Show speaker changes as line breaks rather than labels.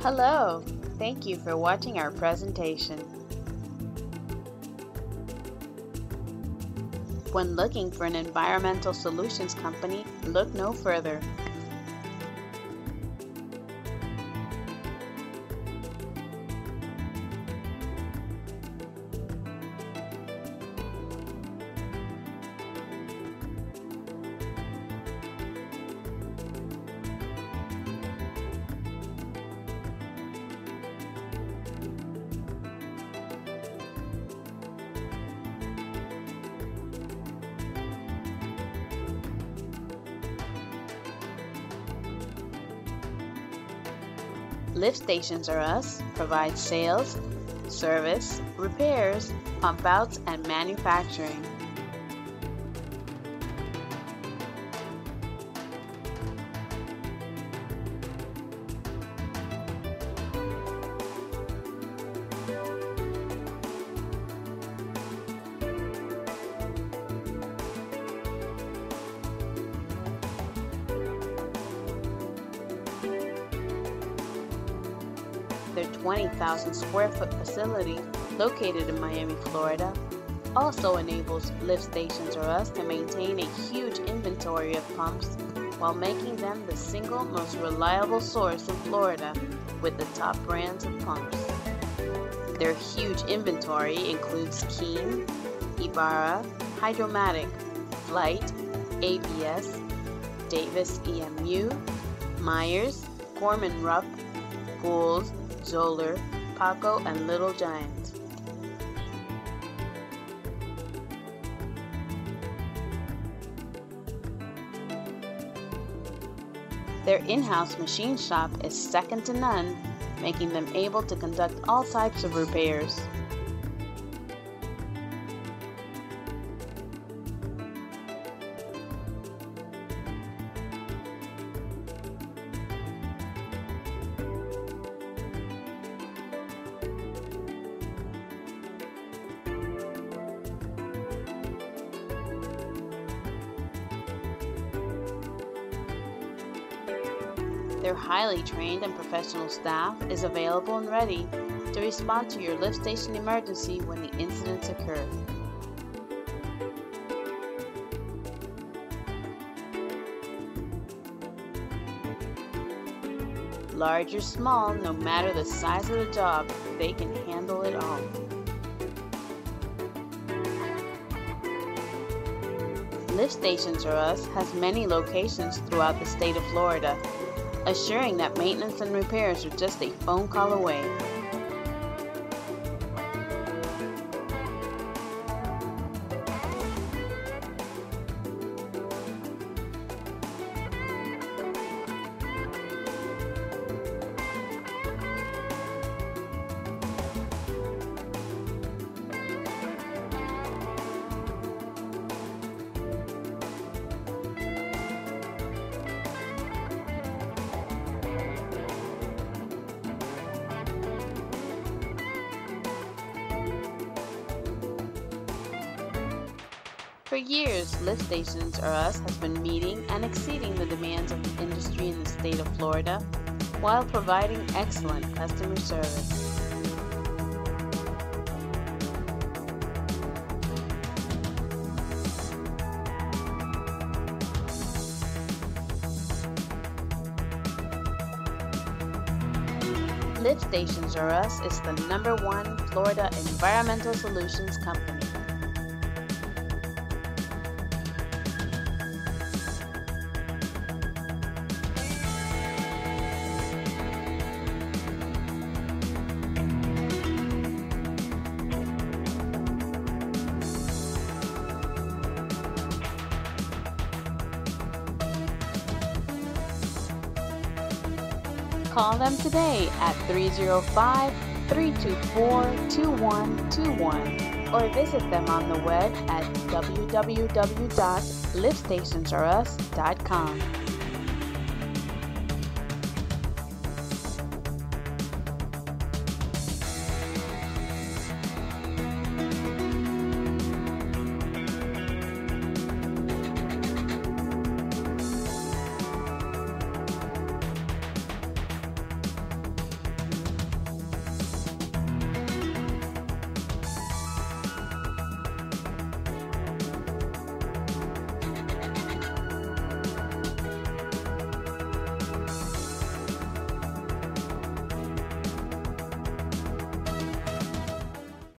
Hello, thank you for watching our presentation. When looking for an environmental solutions company, look no further. Lift Stations R Us provides sales, service, repairs, pump outs, and manufacturing. Their 20,000 square foot facility located in Miami, Florida, also enables Lift Stations R Us to maintain a huge inventory of pumps while making them the single most reliable source in Florida with the top brands of pumps. Their huge inventory includes Keen, Ibarra, Hydromatic, Flight, ABS, Davis EMU, Myers, Gorman Rupp, Gould, Zoller, Paco, and Little Giant. Their in-house machine shop is second to none, making them able to conduct all types of repairs. Their highly trained and professional staff is available and ready to respond to your lift station emergency when the incidents occur. Large or small, no matter the size of the job, they can handle it all. Lift Stations R Us has many locations throughout the state of Florida, assuring that maintenance and repairs are just a phone call away. For years, Lift Stations R Us has been meeting and exceeding the demands of the industry in the state of Florida while providing excellent customer service. Lift Stations R Us is the #1 Florida environmental solutions company. Call them today at 305-324-2121 or visit them on the web at www.liftstationsrus.com.